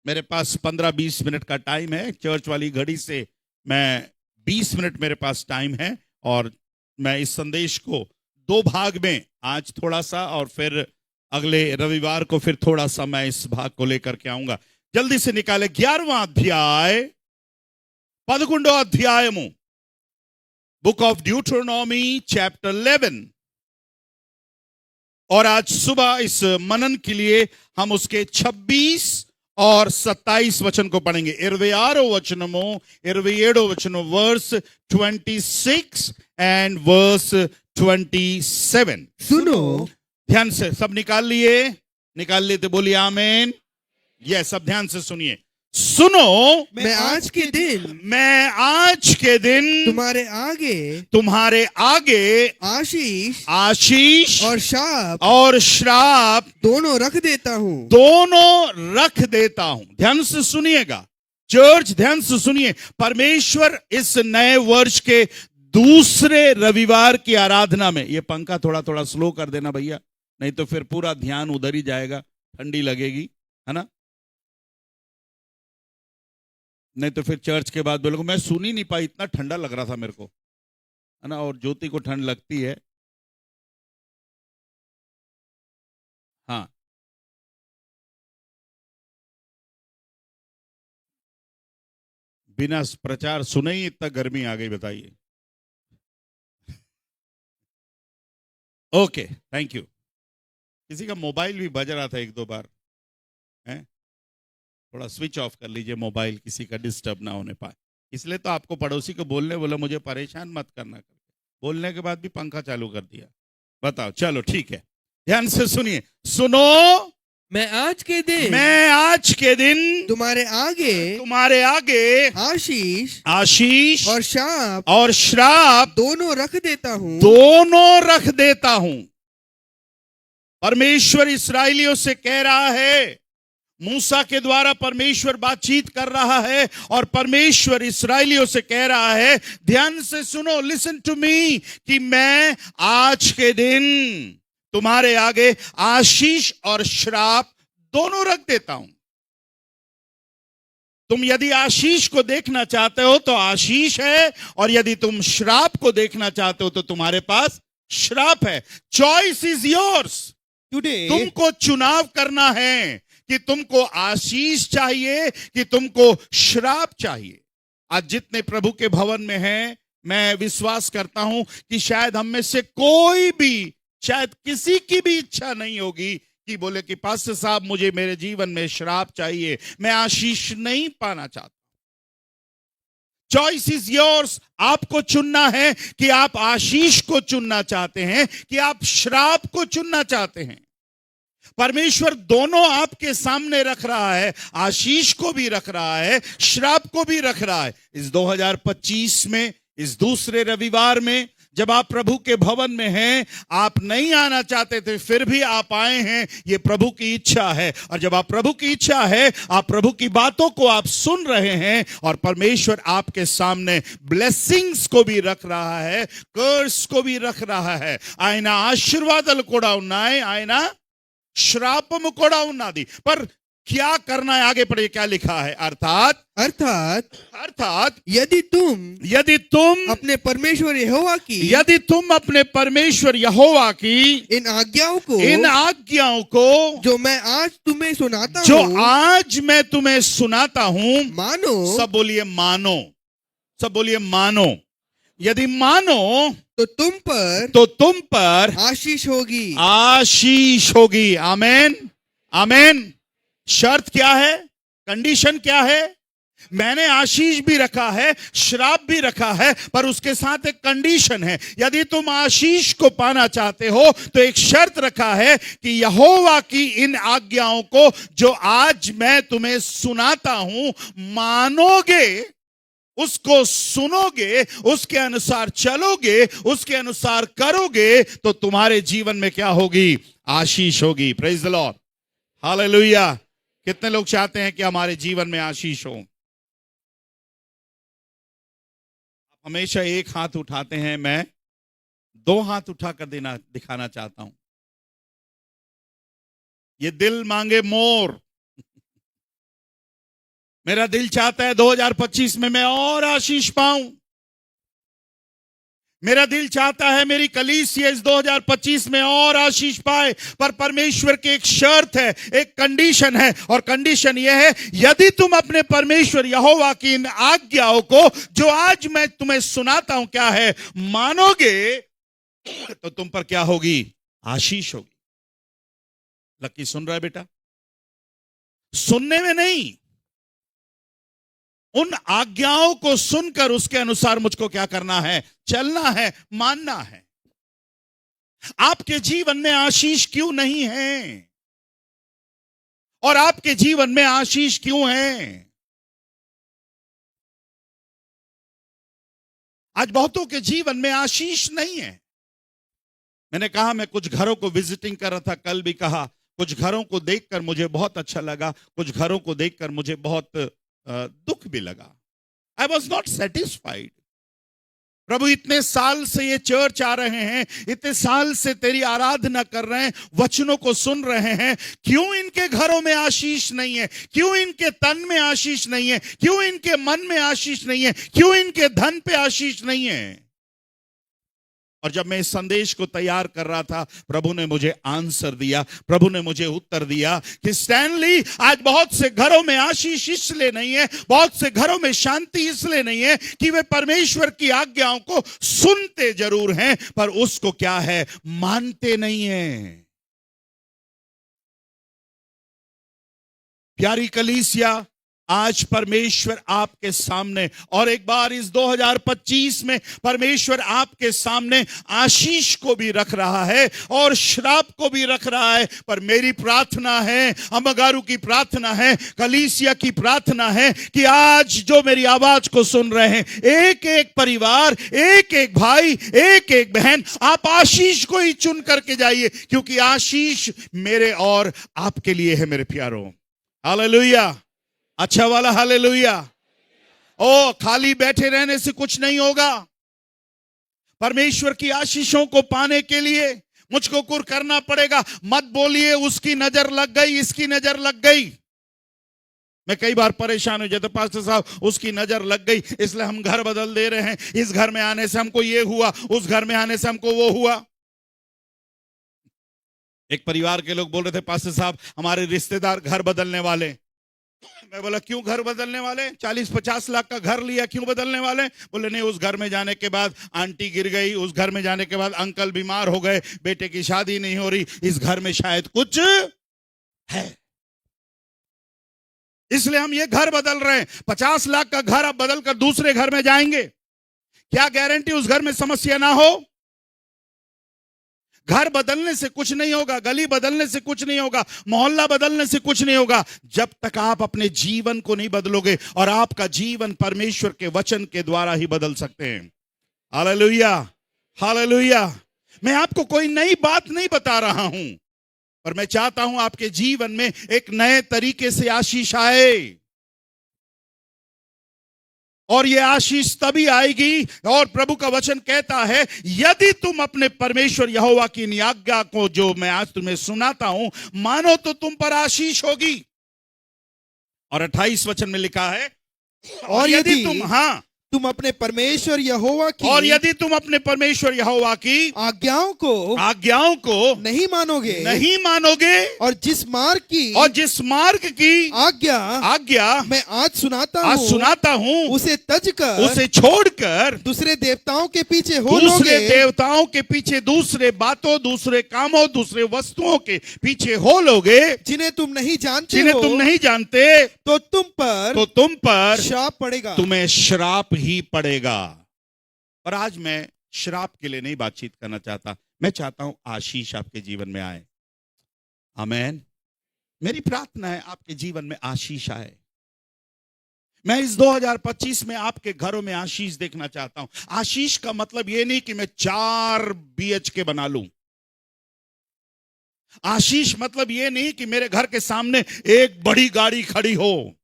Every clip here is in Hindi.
मेरे पास 15-20 मिनट का टाइम है। चर्च वाली घड़ी से मैं 20 मिनट मेरे पास टाइम है, और मैं इस संदेश को 2 भाग में, आज थोड़ा सा और फिर अगले रविवार को फिर थोड़ा सा मैं इस भाग को लेकर के आऊंगा। जल्दी से निकाले 11वां अध्याय 11 अध्यायము बुक ऑफ ड्यूटरोनॉमी चैप्टर 11। और आज सुबह इस मनन के लिए हम उसके 26 और 27 वचन को पढ़ेंगे। 26 वचनमो 27 वचनो वर्स 26 एंड वर्स 27। सुनो, ध्यान से सब निकाल लिए तो बोलिए आमीन। ये सब ध्यान से सुनिए। सुनो, मैं आज के दिन तुम्हारे आगे आशीष और श्राप दोनों रख देता हूं। ध्यान से सुनिएगा चर्च, ध्यान से सुनिए। परमेश्वर इस नए वर्ष के दूसरे रविवार की आराधना में, ये पंखा थोड़ा थोड़ा स्लो कर देना भैया, नहीं तो फिर पूरा ध्यान उधर ही जाएगा, ठंडी लगेगी, है ना। नहीं तो फिर चर्च के बाद बोलोगे मैं सुन ही नहीं पाई, इतना ठंडा लग रहा था मेरे को, है ना। और ज्योति को ठंड लगती है। हाँ, बिना प्रचार सुने ही इतना गर्मी आ गई, बताइए। Okay, thank you. किसी का मोबाइल भी बज रहा था 1-2 बार, है। थोड़ा स्विच ऑफ कर लीजिए मोबाइल, किसी का डिस्टर्ब ना होने पाए। इसलिए तो आपको पड़ोसी को बोलने बोला मुझे परेशान मत करना, बोलने के बाद भी पंखा चालू कर दिया। बताओ, चलो ठीक है, ध्यान से सुनिए। सुनो, मैं आज के दिन तुम्हारे आगे आशीष और श्राप दोनों रख देता हूं। परमेश्वर इस्राएलियों से कह रहा है, मूसा के द्वारा परमेश्वर बातचीत कर रहा है, और परमेश्वर इस्राएलियों से कह रहा है, ध्यान से सुनो, लिसन टू मी, कि मैं आज के दिन तुम्हारे आगे आशीष और श्राप दोनों रख देता हूं। तुम यदि आशीष को देखना चाहते हो तो आशीष है, और यदि तुम श्राप को देखना चाहते हो तो तुम्हारे पास श्राप है। Choice is yours. तुमको चुनाव करना है कि तुमको आशीष चाहिए कि तुमको श्राप चाहिए। आज जितने प्रभु के भवन में हैं, मैं विश्वास करता हूं कि शायद हम में से कोई भी, शायद किसी की भी इच्छा नहीं होगी कि बोले कि पास्टर साहब मुझे मेरे जीवन में श्राप चाहिए, मैं आशीष नहीं पाना चाहता। Choice is yours. आपको चुनना है कि आप आशीष को चुनना चाहते हैं कि आप श्राप को चुनना चाहते हैं। परमेश्वर दोनों आपके सामने रख रहा है, आशीष को भी रख रहा है, श्राप को भी रख रहा है। इस 2025 में, इस दूसरे रविवार में, जब आप प्रभु के भवन में हैं, आप नहीं आना चाहते थे फिर भी आप आए हैं, ये प्रभु की इच्छा है। और जब आप प्रभु की इच्छा है, आप प्रभु की बातों को आप सुन रहे हैं, और परमेश्वर आपके सामने ब्लेसिंग्स को भी रख रहा है, कर्स को भी रख रहा है। ఆయన ఆశీర్వాదాలు కూడా ఉన్నాయి, ఆయన श्रापम कोड़ा उन्नादी। पर क्या करना है, आगे पढ़िए क्या लिखा है। अर्थात यदि तुम अपने परमेश्वर यहोवा की इन आज्ञाओं को जो मैं आज तुम्हें सुनाता हूं मानो। सब बोलिए मानो। यदि मानो तो तुम पर आशीष होगी। आमेन, आमेन। शर्त क्या है, कंडीशन क्या है। मैंने आशीष भी रखा है, श्राप भी रखा है, पर उसके साथ एक कंडीशन है। यदि तुम आशीष को पाना चाहते हो तो एक शर्त रखा है कि यहोवा की इन आज्ञाओं को जो आज मैं तुम्हें सुनाता हूं मानोगे, उसको सुनोगे, उसके अनुसार चलोगे, उसके अनुसार करोगे, तो तुम्हारे जीवन में क्या होगी, आशीष होगी। Praise the Lord, hallelujah. कितने लोग चाहते हैं कि हमारे जीवन में आशीष हो। हमेशा एक हाथ उठाते हैं, मैं 2 हाथ उठाकर दिखाना चाहता हूं। ये दिल मांगे मोर, मेरा दिल चाहता है 2025 में मैं और आशीष पाऊं। मेरा दिल चाहता है मेरी कलीसिया इस 2025 में और आशीष पाए, पर परमेश्वर की एक शर्त है, एक कंडीशन है, और कंडीशन यह है, यदि तुम अपने परमेश्वर यहोवा की इन आज्ञाओं को जो आज मैं तुम्हें सुनाता हूं क्या है, मानोगे, तो तुम पर क्या होगी? आशीष होगी। लकी सुन रहा है बेटा? सुनने में नहीं, उन आज्ञाओं को सुनकर उसके अनुसार मुझको क्या करना है? चलना है, मानना है। आपके जीवन में आशीष क्यों नहीं है? और आपके जीवन में आशीष क्यों है? आज बहुतों के जीवन में आशीष नहीं है। मैंने कहा, मैं कुछ घरों को विजिटिंग कर रहा था, कल भी कहा, कुछ घरों को देखकर मुझे बहुत अच्छा लगा, कुछ घरों को देखकर मुझे बहुत दुख भी लगा। I was not satisfied. प्रभु, इतने साल से ये चर्च आ रहे हैं, इतने साल से तेरी आराधना कर रहे हैं, वचनों को सुन रहे हैं, क्यों इनके घरों में आशीष नहीं है? क्यों इनके तन में आशीष नहीं है? क्यों इनके मन में आशीष नहीं है? क्यों इनके धन पे आशीष नहीं है? और जब मैं इस संदेश को तैयार कर रहा था, प्रभु ने मुझे आंसर दिया, प्रभु ने मुझे उत्तर दिया कि स्टैनली, आज बहुत से घरों में आशीष इसलिए नहीं है, बहुत से घरों में शांति इसलिए नहीं है कि वे परमेश्वर की आज्ञाओं को सुनते जरूर हैं, पर उसको क्या है? मानते नहीं हैं। प्यारी कलीसिया, आज परमेश्वर आपके सामने, और एक बार इस 2025 में परमेश्वर आपके सामने आशीष को भी रख रहा है और श्राप को भी रख रहा है। पर मेरी प्रार्थना है, अमगारू की प्रार्थना है, कलीसिया की प्रार्थना है कि आज जो मेरी आवाज को सुन रहे हैं, एक एक परिवार, एक एक भाई, एक एक बहन, आप आशीष को ही चुन करके जाइए, क्योंकि आशीष मेरे और आपके लिए है मेरे प्यारों। हालेलुया, अच्छा वाला हालेलुया। ओ, खाली बैठे रहने से कुछ नहीं होगा। परमेश्वर की आशीषों को पाने के लिए मुझको कुछ करना पड़ेगा। मत बोलिए उसकी नजर लग गई, इसकी नजर लग गई। मैं कई बार परेशान हो जाता, पास्टर साहब उसकी नजर लग गई इसलिए हम घर बदल दे रहे हैं, इस घर में आने से हमको ये हुआ, उस घर में आने से हमको वो हुआ। एक परिवार के लोग बोल रहे थे, पास्टर साहब हमारे रिश्तेदार घर बदलने वाले। मैं बोला, क्यों घर बदलने वाले? 40-50 लाख का घर लिया, क्यों बदलने वाले? बोले, नहीं, उस घर में जाने के बाद आंटी गिर गई, उस घर में जाने के बाद अंकल बीमार हो गए, बेटे की शादी नहीं हो रही, इस घर में शायद कुछ है, इसलिए हम ये घर बदल रहे हैं। 50 लाख का घर अब बदल कर दूसरे घर में जाएंगे, क्या गारंटी उस घर में समस्या ना हो? घर बदलने से कुछ नहीं होगा, गली बदलने से कुछ नहीं होगा, मोहल्ला बदलने से कुछ नहीं होगा, जब तक आप अपने जीवन को नहीं बदलोगे। और आपका जीवन परमेश्वर के वचन के द्वारा ही बदल सकते हैं। Hallelujah, hallelujah. मैं आपको कोई नई बात नहीं बता रहा हूं, पर मैं चाहता हूं आपके जीवन में एक नए तरीके से आशीष आए, और यह आशीष तभी आएगी, और प्रभु का वचन कहता है, यदि तुम अपने परमेश्वर यहोवा की आज्ञा को जो मैं आज तुम्हें सुनाता हूं मानो, तो तुम पर आशीष होगी। और 28 वचन में लिखा है, और यदि तुम अपने परमेश्वर यहोवा की, और यदि तुम अपने परमेश्वर यहोवा की आज्ञाओं को नहीं मानोगे, और जिस मार्ग की आज्ञा मैं आज सुनाता हूं उसे छोड़कर दूसरे देवताओं के पीछे दूसरे बातों, दूसरे कामों, दूसरे वस्तुओं के पीछे हो लोगे, जिन्हें तुम नहीं जानते, तो तुम पर श्राप पड़ेगा, तुम्हें श्राप ही पड़ेगा। पर आज मैं श्राप के लिए नहीं बातचीत करना चाहता, मैं चाहता हूं आशीष आपके जीवन में आए। आमीन। मेरी प्रार्थना है आपके जीवन में आशीष आए। मैं इस 2025 में आपके घरों में आशीष देखना चाहता हूं। आशीष का मतलब यह नहीं कि मैं 4 BHK बना लूं। आशीष मतलब यह नहीं कि मेरे घर के सामने एक बड़ी गाड़ी खड़ी हो।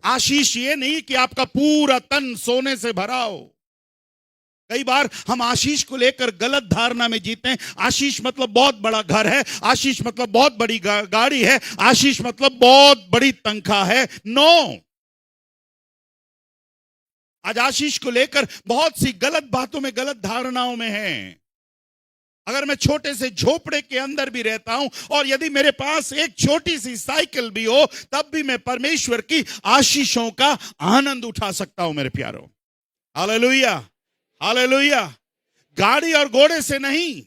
आशीष ये नहीं कि आपका पूरा तन सोने से भरा हो। कई बार हम आशीष को लेकर गलत धारणा में जीते हैं। आशीष मतलब बहुत बड़ा घर है, आशीष मतलब बहुत बड़ी गाड़ी है, आशीष मतलब बहुत बड़ी तनख्वाह है। नो, आज आशीष को लेकर बहुत सी गलत बातों में, गलत धारणाओं में हैं। अगर मैं छोटे से झोपड़े के अंदर भी रहता हूं और यदि मेरे पास एक छोटी सी साइकिल भी हो, तब भी मैं परमेश्वर की आशीषों का आनंद उठा सकता हूं मेरे प्यारों। Hallelujah, hallelujah. गाड़ी और घोड़े से नहीं,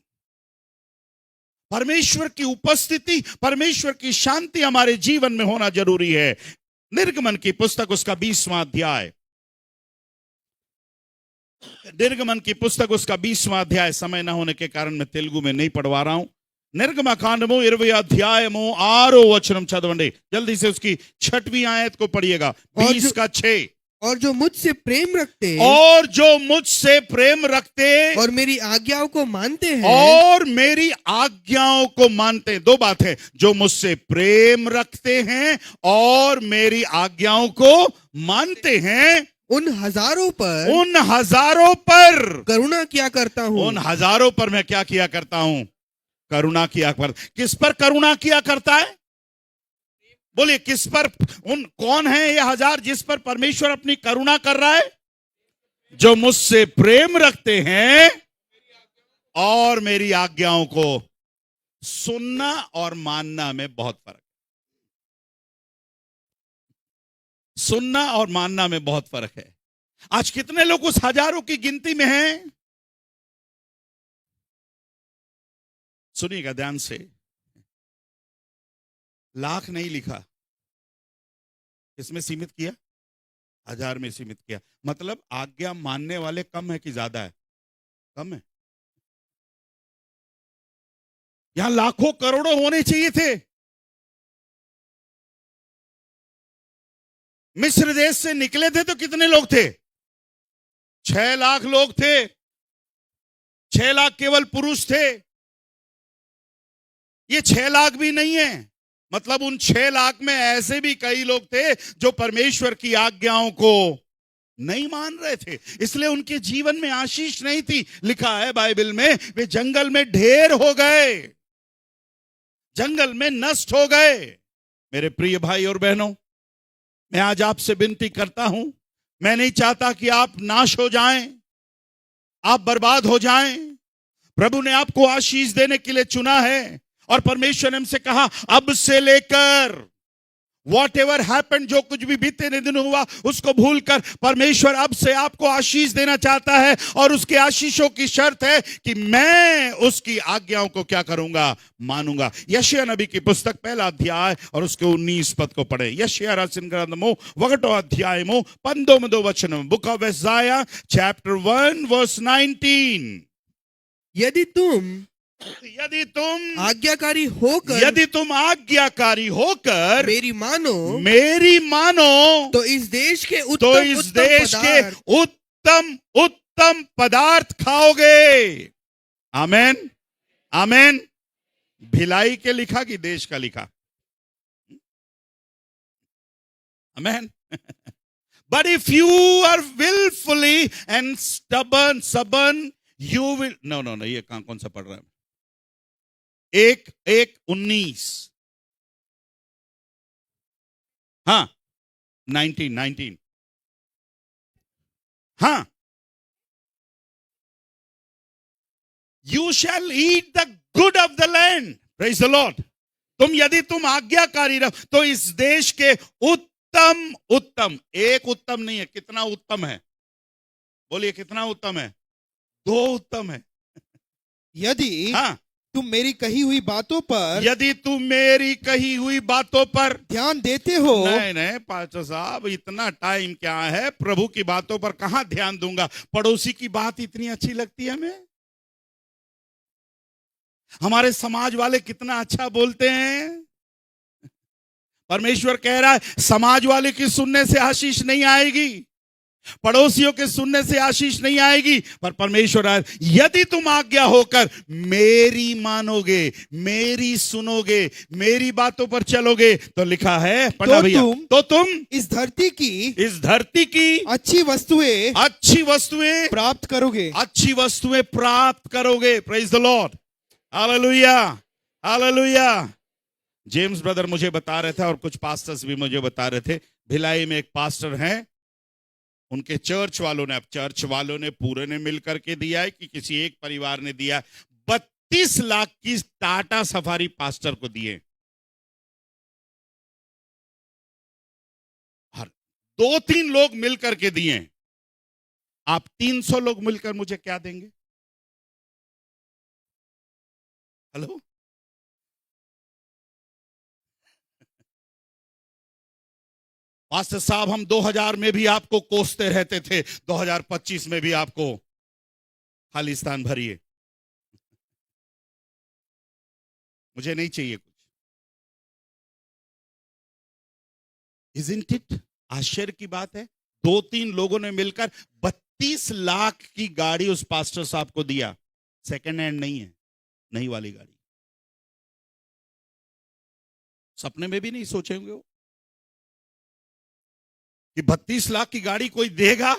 परमेश्वर की उपस्थिति, परमेश्वर की शांति हमारे जीवन में होना जरूरी है। निर्गमन की पुस्तक उसका 20वां अध्याय, निर्गमन की पुस्तक उसका 20वां अध्याय, समय ना होने के कारण मैं तेलुगु में नहीं पढ़वा रहा हूं। निर्गमकांडमो 20 अध्यायमो 6 वचनम चदवंडी, जल्दी से उसकी 6वीं आयत को पढ़िएगा, 20 का 6। और जो मुझसे प्रेम रखते, और जो मुझसे प्रेम रखते और मेरी आज्ञाओं को मानते हैं, और मेरी आज्ञाओं को मानते हैं। दो बात है, जो मुझसे प्रेम रखते हैं और मेरी आज्ञाओं को मानते हैं, उन हजारों पर करुणा किया करता हूं। उन हजारों पर मैं क्या किया करता हूं? करुणा किया कर। किस पर करुणा किया करता है? बोलिए, किस पर? कौन है ये हजार जिस पर परमेश्वर अपनी करुणा कर रहा है? जो मुझसे प्रेम रखते हैं और मेरी आज्ञाओं को। सुनना और मानना में बहुत फर्क है। सुनना और मानना में बहुत फर्क है। आज कितने लोग उस हजारों की गिनती में हैं? सुनिएगा ध्यान से, लाख नहीं लिखा, किसमें सीमित किया? हजार में सीमित किया। मतलब आज्ञा मानने वाले कम है कि ज्यादा है? कम है। यहां लाखों करोड़ों होने चाहिए थे। मिस्र देश से निकले थे तो कितने लोग थे? 6 लाख लोग थे। 6 लाख केवल पुरुष थे। ये 6 लाख भी नहीं है, मतलब उन 6 लाख में ऐसे भी कई लोग थे जो परमेश्वर की आज्ञाओं को नहीं मान रहे थे, इसलिए उनके जीवन में आशीष नहीं थी। लिखा है बाइबल में, वे जंगल में ढेर हो गए, जंगल में नष्ट हो गए। मेरे प्रिय भाई और बहनों, मैं आज आपसे विनती करता हूं, मैं नहीं चाहता कि आप नाश हो जाएं, आप बर्बाद हो जाएं। प्रभु ने आपको आशीष देने के लिए चुना है और परमेश्वर ने हमसे कहा, अब से लेकर वॉट एवर हैपन, जो कुछ भी बीते दिन हुआ उसको भूलकर परमेश्वर अब से आपको आशीष देना चाहता है। और उसके आशीषों की शर्त है कि मैं उसकी आज्ञाओं को क्या करूंगा? मानूंगा। यशायाह नबी की पुस्तक 1 अध्याय और उसके 19 पद को पढ़े। यशायाह राసిన గ్రంథము 1 అధ్యాయము 19వ వచనం, book of Isaiah chapter 1 verse 19। यदि तुम आज्ञाकारी होकर मेरी मानो तो इस देश के उत्तम पदार्थ खाओगे। आमेन, आमेन। भिलाई के लिखा कि देश का लिखा? आमेन। But if you are willfully and stubborn, you will, no, ये कौन सा पढ़ रहा है? 1:19, हाँ 19। हाँ, you shall eat the good of the land, praise the Lord। यदि तुम आज्ञाकारी रहो तो इस देश के उत्तम, एक उत्तम नहीं है, कितना उत्तम है? बोलिए, कितना उत्तम है? 2 उत्तम है। यदि हाँ, तुम मेरी कही हुई बातों पर ध्यान देते हो। नहीं पास्टर साहब, इतना टाइम क्या है? प्रभु की बातों पर कहां ध्यान दूंगा? पड़ोसी की बात इतनी अच्छी लगती है हमें। हमारे समाज वाले कितना अच्छा बोलते हैं। परमेश्वर कह रहा है, समाज वाले की सुनने से आशीष नहीं आएगी, पड़ोसियों के सुनने से आशीष नहीं आएगी, पर परमेश्वर आए, यदि तुम आज्ञा होकर मेरी मानोगे, मेरी सुनोगे, मेरी बातों पर चलोगे, तो लिखा है पढ़ा भैया, तो तुम इस धरती की अच्छी वस्तुएं प्राप्त करोगे। अच्छी वस्तुएं प्राप्त करोगे। Praise the Lord, hallelujah, hallelujah. James brother मुझे बता रहे थे और कुछ पास्टर्स भी मुझे बता रहे थे, भिलाई में एक पास्टर हैं, उनके चर्च वालों ने, अब चर्च वालों ने पूरे ने मिलकर के दिया है कि किसी एक परिवार ने दिया है, 32 लाख की टाटा सफारी पास्टर को दिए। हर 2-3 लोग मिलकर के दिए। आप 300 लोग मिलकर मुझे क्या देंगे? हेलो, पास्टर साहब हम 2000 में भी आपको कोसते रहते थे, 2025 में भी आपको खालिस्तान भरिए। मुझे नहीं चाहिए कुछ। Isn't it? आश्चर्य की बात है, 2-3 लोगों ने मिलकर 32 लाख की गाड़ी उस पास्टर साहब को दिया। सेकेंड हैंड नहीं है, नई वाली गाड़ी। सपने में भी नहीं सोचे होंगे वो कि 32 लाख की गाड़ी कोई देगा,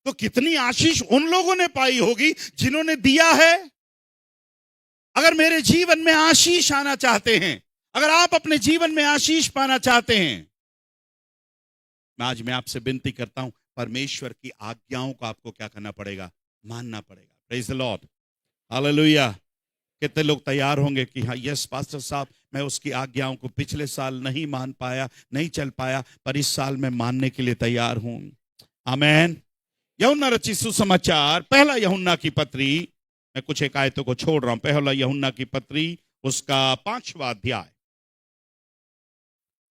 तो कितनी आशीष उन लोगों ने पाई होगी जिन्होंने दिया है। अगर मेरे जीवन में आशीष आना चाहते हैं, अगर आप अपने जीवन में आशीष पाना चाहते हैं, आज मैं आपसे विनती करता हूं, परमेश्वर की आज्ञाओं को आपको क्या करना पड़ेगा? मानना पड़ेगा। Praise the Lord, hallelujah. कितने लोग तैयार होंगे कि हाँ, यस पास्टर साहब, मैं उसकी आज्ञाओं को पिछले साल नहीं मान पाया, नहीं चल पाया, पर इस साल मैं मानने के लिए तैयार हूं। आमीन। यूहन्ना रचित सुसमाचार, पहला यूहन्ना की पत्री, मैं कुछ एक आयतों को छोड़ रहा हूं। पहला यूहन्ना की पत्री, उसका 5वां अध्याय।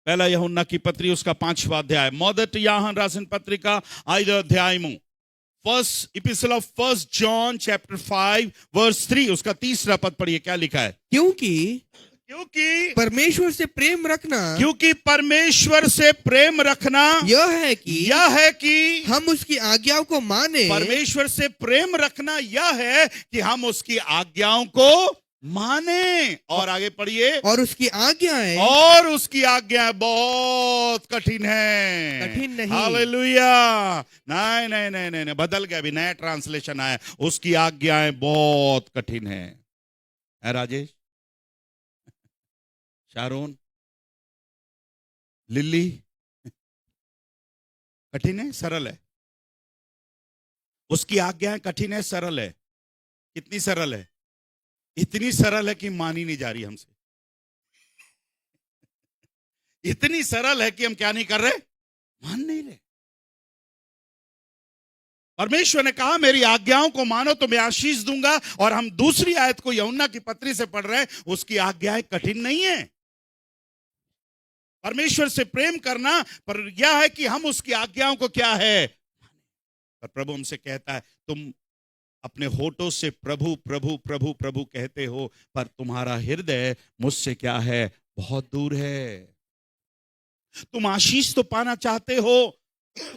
पहला यूहन्ना की पत्री, उसका 5वां अध्याय। మొదటి యోహాను రాసిన పత్రిక 5వ అధ్యాయము, first epistle of first John chapter 5 verse 3, उसका 3रा पद पढ़िए, क्या लिखा है? क्योंकि परमेश्वर से प्रेम रखना, क्योंकि परमेश्वर से प्रेम रखना यह है कि हम उसकी आज्ञाओं को माने। परमेश्वर से प्रेम रखना यह है कि हम उसकी आज्ञाओं को माने। और आगे पढ़िए, और उसकी आज्ञाएं बहुत कठिन है। कठिन नहीं। हालेलुया। नहीं नहीं नहीं नहीं नहीं, बदल गया, अभी नया ट्रांसलेशन आया। उसकी आज्ञाएं बहुत कठिन है राजेश, शारोन, लिल्ली? कठिन है, सरल है? उसकी आज्ञाएं कठिन है, सरल है? कितनी सरल है? इतनी सरल है कि मानी नहीं जा रही हमसे। इतनी सरल है कि हम क्या नहीं कर रहे? मान नहीं रहे। परमेश्वर ने कहा मेरी आज्ञाओं को मानो तो मैं आशीष दूंगा। और हम दूसरी आयत को यूहन्ना की पत्री से पढ़ रहे हैं, उसकी आज्ञाएं कठिन नहीं है। परमेश्वर से प्रेम करना पर यह है कि हम उसकी आज्ञाओं को क्या है? पर प्रभु हमसे कहता है, तुम अपने होठों से प्रभु प्रभु प्रभु प्रभु कहते हो, पर तुम्हारा हृदय मुझसे क्या है? बहुत दूर है। तुम आशीष तो पाना चाहते हो,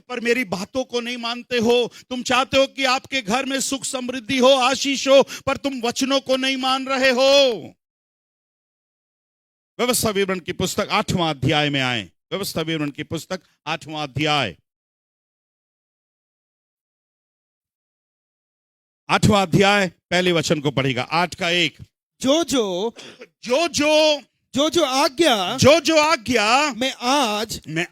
पर मेरी बातों को नहीं मानते हो। तुम चाहते हो कि आपके घर में सुख समृद्धि हो, आशीष हो, पर तुम वचनों को नहीं मान रहे हो। व्यवस्था विवरण की पुस्तक 8वां अध्याय में आए। व्यवस्था विवरण की पुस्तक 8वां अध्याय, 8वां अध्याय पहले वचन को पढ़ेगा। 8 का 1। जो जो आज्ञा मैं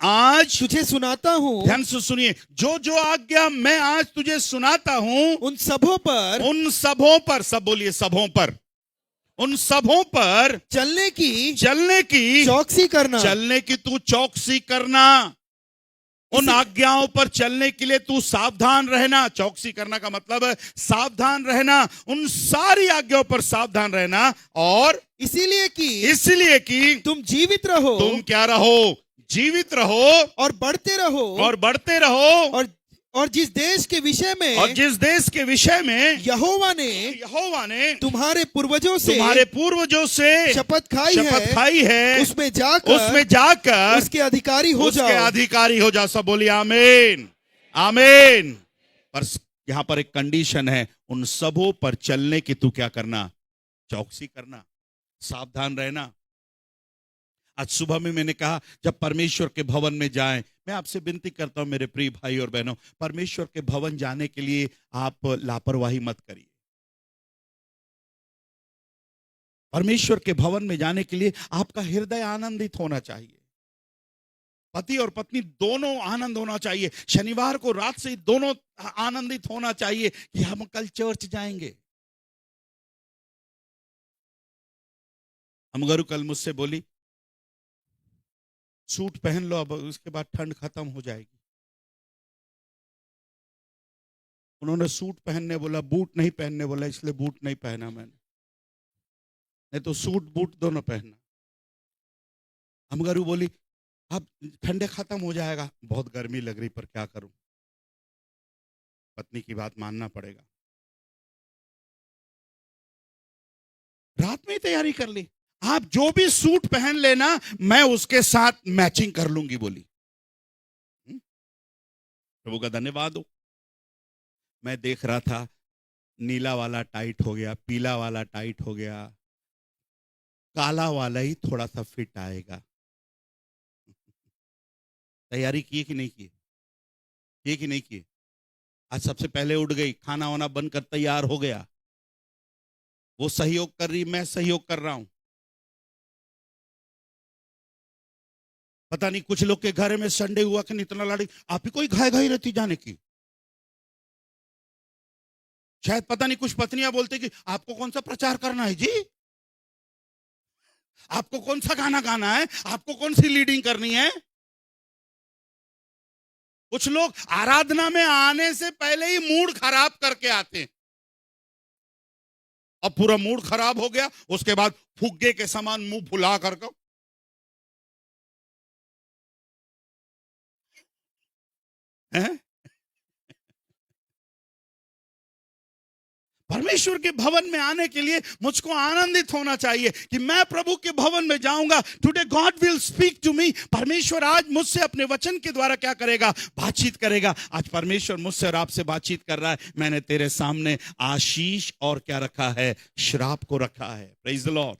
आज तुझे सुनाता हूँ, ध्यान से सुनिए, जो आज्ञा मैं आज तुझे सुनाता हूँ, उन सबों पर, सब बोलिए, सबों पर, उन सबों पर चलने की चौकसी तू चौकसी करना। उन आज्ञाओं पर चलने के लिए तू सावधान रहना। चौकसी करना का मतलब है सावधान रहना। उन सारी आज्ञाओं पर सावधान रहना। और इसीलिए कि तुम जीवित रहो। तुम क्या रहो? जीवित रहो और बढ़ते रहो। और जिस देश के विषय में यहोवा ने तुम्हारे पूर्वजों से शपथ खाई है, उसमें जाकर उसके अधिकारी हो जाओ। सब बोलिए आमीन, आमीन। पर यहां पर एक कंडीशन है, उन सबों पर चलने की तू क्या करना? चौकसी करना, सावधान रहना। आज सुबह में मैंने कहा, जब परमेश्वर के भवन में जाएं, मैं आपसे विनती करता हूं मेरे प्रिय भाई और बहनों, परमेश्वर के भवन जाने के लिए आप लापरवाही मत करिए। परमेश्वर के भवन में जाने के लिए आपका हृदय आनंदित होना चाहिए। पति और पत्नी दोनों आनंद होना चाहिए। शनिवार को रात से ही दोनों आनंदित होना चाहिए कि हम कल चर्च जाएंगे। अमगरू कल मुझसे बोली सूट पहन लो, अब उसके बाद ठंड खत्म हो जाएगी। उन्होंने सूट पहनने बोला, बूट नहीं पहनने बोला, इसलिए बूट नहीं पहना मैंने, नहीं तो सूट बूट दोनों पहनना। अमगरू बोली अब ठंडे खत्म हो जाएगा, बहुत गर्मी लग रही पर क्या करूं, पत्नी की बात मानना पड़ेगा। रात में ही तैयारी कर ली, आप जो भी सूट पहन लेना मैं उसके साथ मैचिंग कर लूंगी बोली। प्रभु का धन्यवाद हो। मैं देख रहा था नीला वाला टाइट हो गया, पीला वाला टाइट हो गया, काला वाला ही थोड़ा सा फिट आएगा। तैयारी की कि नहीं की? की कि नहीं की? आज सबसे पहले उठ गई, खाना वाना बनकर तैयार हो गया, वो सहयोग कर रही, मैं सहयोग कर रहा हूं। पता नहीं कुछ लोग के घर में संडे हुआ कि इतना लड़ी, आप ही कोई घाय घाई रहती जाने की। शायद पता नहीं कुछ पत्नियां बोलते कि आपको कौन सा प्रचार करना है जी, आपको कौन सा गाना गाना है, आपको कौन सी लीडिंग करनी है। कुछ लोग आराधना में आने से पहले ही मूड खराब करके आते हैं। अब पूरा मूड खराब हो गया, उसके बाद फुग्गे के समान मुंह फुला करके हैं? परमेश्वर के भवन में आने के लिए मुझको आनंदित होना चाहिए कि मैं प्रभु के भवन में जाऊंगा। Today God will speak to me. परमेश्वर आज मुझसे अपने वचन के द्वारा क्या करेगा? बातचीत करेगा। आज परमेश्वर मुझसे और आपसे बातचीत कर रहा है। मैंने तेरे सामने आशीष और क्या रखा है? श्राप को रखा है। Praise the Lord,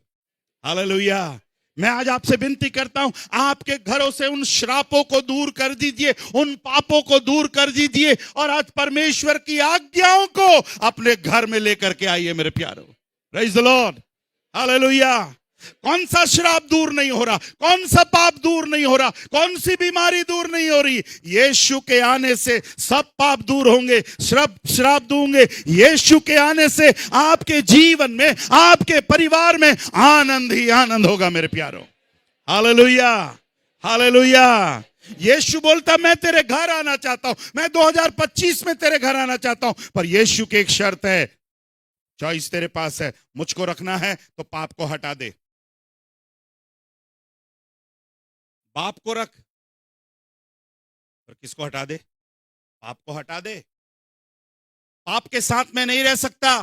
hallelujah. मैं आज आपसे विनती करता हूं, आपके घरों से उन श्रापों को दूर कर दीजिए, उन पापों को दूर कर दीजिए और आज परमेश्वर की आज्ञाओं को अपने घर में लेकर के आइए मेरे प्यारों। Praise the Lord, hallelujah. कौन सा श्राप दूर नहीं हो रहा? कौन सा पाप दूर नहीं हो रहा? कौन सी बीमारी दूर नहीं हो रही? यीशु के आने से सब पाप दूर होंगे, श्राप दूर होंगे। यीशु के आने से आपके जीवन में, आपके परिवार में आनंद ही आनंद होगा मेरे प्यारों। Hallelujah, hallelujah. यीशु बोलता मैं तेरे घर आना चाहता हूं, मैं 2025 में तेरे घर आना चाहता हूं, पर यीशु की एक शर्त है, चॉइस तेरे पास है। मुझको रखना है तो पाप को हटा दे। पाप को रख, और किसको हटा दे? पाप को हटा दे। पाप के साथ मैं नहीं रह सकता,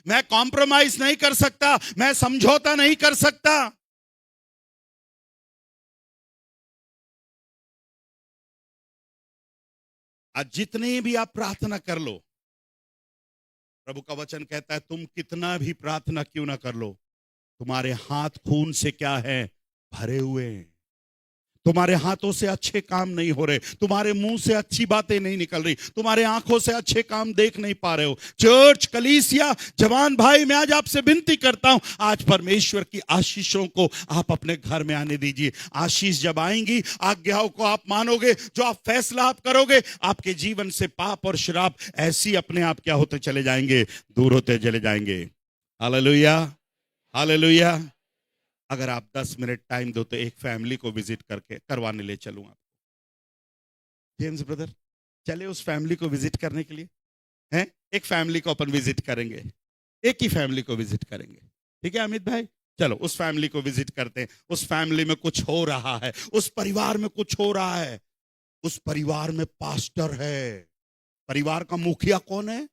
मैं कॉम्प्रोमाइज नहीं कर सकता, मैं समझौता नहीं कर सकता। आज जितने भी आप प्रार्थना कर लो, प्रभु का वचन कहता है तुम कितना भी प्रार्थना क्यों ना कर लो, तुम्हारे हाथ खून से क्या है? भरे हुए हैं। तुम्हारे हाथों से अच्छे काम नहीं हो रहे, तुम्हारे मुंह से अच्छी बातें नहीं निकल रही, तुम्हारे आंखों से अच्छे काम देख नहीं पा रहे हो। चर्च, कलीसिया, जवान भाई, मैं आज आपसे विनती करता हूं, आज परमेश्वर की आशीषों को आप अपने घर में आने दीजिए। आशीष जब आएंगी, आज्ञाओं को आप मानोगे, जो आप फैसला आप करोगे, आपके जीवन से पाप और श्राप ऐसी अपने आप क्या होते चले जाएंगे? दूर होते चले जाएंगे। Hallelujah, hallelujah. अगर आप 10 मिनट टाइम दो तो एक फैमिली को विजिट करके करवाने ले चलूं आपको। जेम्स ब्रदर चले उस फैमिली को विजिट करने के लिए, हैं? एक फैमिली को अपन विजिट करेंगे, एक ही फैमिली को विजिट करेंगे। ठीक है अमित भाई, चलो उस फैमिली को विजिट करते हैं। उस फैमिली में कुछ हो रहा है, उस परिवार में कुछ हो रहा है। उस परिवार में पास्टर है। परिवार का मुखिया कौन है?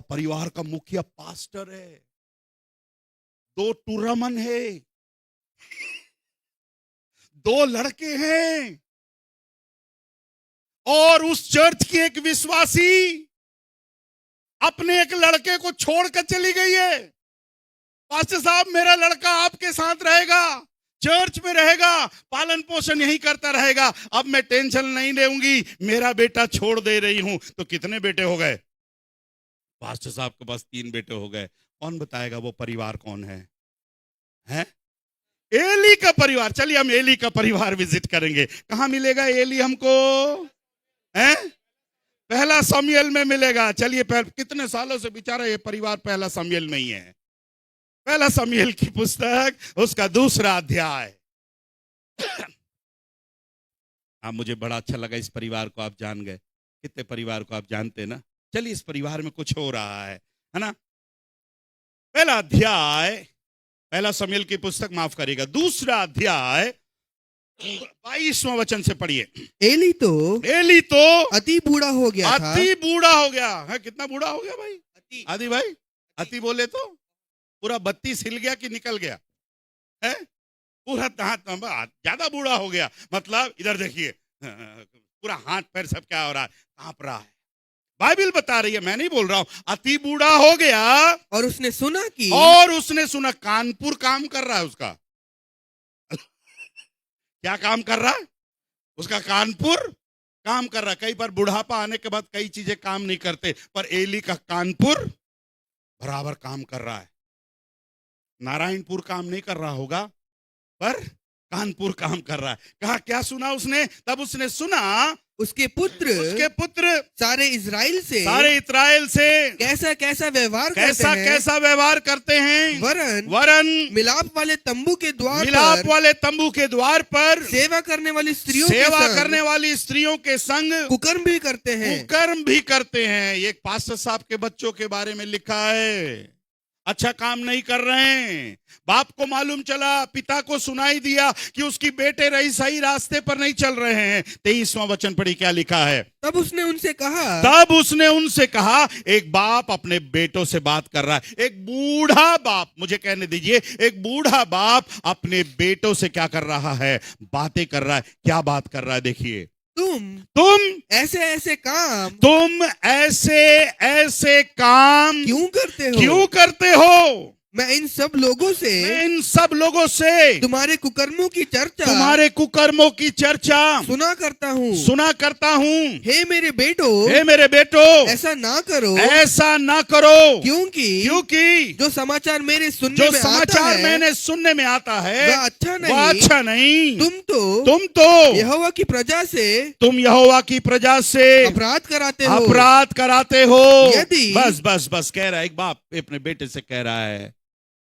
परिवार का मुखिया पास्टर है। 2 टूरमन है, 2 लड़के हैं, और उस चर्च की एक विश्वासी अपने एक लड़के को छोड़कर चली गई है। पास्टर साहब मेरा लड़का आपके साथ रहेगा, चर्च में रहेगा, पालन पोषण यही करता रहेगा, अब मैं टेंशन नहीं लेऊंगी, मेरा बेटा छोड़ दे रही हूं। तो कितने बेटे हो गए? पास्टर साहब के पास 3 बेटे हो गए। कौन बताएगा वो परिवार कौन है? हैं? एली का परिवार। चलिए हम एली का परिवार विजिट करेंगे। कहां मिलेगा एली हमको? हैं? पहला सामुएल में मिलेगा। चलिए कितने सालों से बेचारा ये परिवार पहला सामुएल में ही है। पहला सामुएल की पुस्तक उसका 2 अध्याय। मुझे बड़ा अच्छा लगा इस परिवार को आप जान गए। कितने परिवार को आप जानते ना। चलिए इस परिवार में कुछ हो रहा है ना। पहला अध्याय, पहला सामुएल की पुस्तक, माफ करिएगा, 2 अध्याय 22वां वचन से पढ़िए। एली तो अति बूढ़ा हो गया था। अति बूढ़ा हो गया है। कितना बूढ़ा हो गया भाई? आदि भाई अति बोले तो पूरा 32 हिल गया कि निकल गया है? पूरा ज्यादा बूढ़ा हो गया। मतलब इधर देखिए, पूरा हाथ पैर सब क्या हो रहा है, कांप रहा है। बाइबल बता रही है, मैं नहीं बोल रहा हूं। अति बूढ़ा हो गया और उसने सुना कानपुर काम कर रहा है उसका। क्या काम कर रहा है उसका? कानपुर काम कर रहा है। कई बार बुढ़ापा आने के बाद कई चीजें काम नहीं करते, पर एली का कानपुर बराबर काम कर रहा है। नारायणपुर काम नहीं कर रहा होगा, पर कानपुर काम कर रहा है। कहा क्या सुना उसने? तब उसने सुना उसके पुत्र सारे इस्राएल से कैसा व्यवहार करते हैं। वरन मिलाप वाले तंबू के द्वार पर सेवा करने वाली स्त्रियों के संग कुकर्म भी करते हैं। ये एक पास्टर साहब के बच्चों के बारे में लिखा है। अच्छा काम नहीं कर रहे हैं। बाप को मालूम चला, पिता को सुनाई दिया कि उसकी बेटे सही रास्ते पर नहीं चल रहे हैं। 23वां वचन पढ़ी, क्या लिखा है? तब उसने उनसे कहा, एक बाप अपने बेटों से बात कर रहा है। एक बूढ़ा बाप, मुझे कहने दीजिए, एक बूढ़ा बाप अपने बेटों से क्या कर रहा है? बातें कर रहा है। क्या बात कर रहा है? देखिए, तुम ऐसे काम क्यों करते हो? मैं इन सब लोगों से तुम्हारे कुकर्मों की चर्चा सुना करता हूँ। हे मेरे बेटो, ऐसा ना करो, क्योंकि जो समाचार मैंने सुनने में आता है वह अच्छा नहीं। तुम तो यहोवा की प्रजा से अपराध कराते हो। बस कह रहा है, एक बाप अपने बेटे से कह रहा है,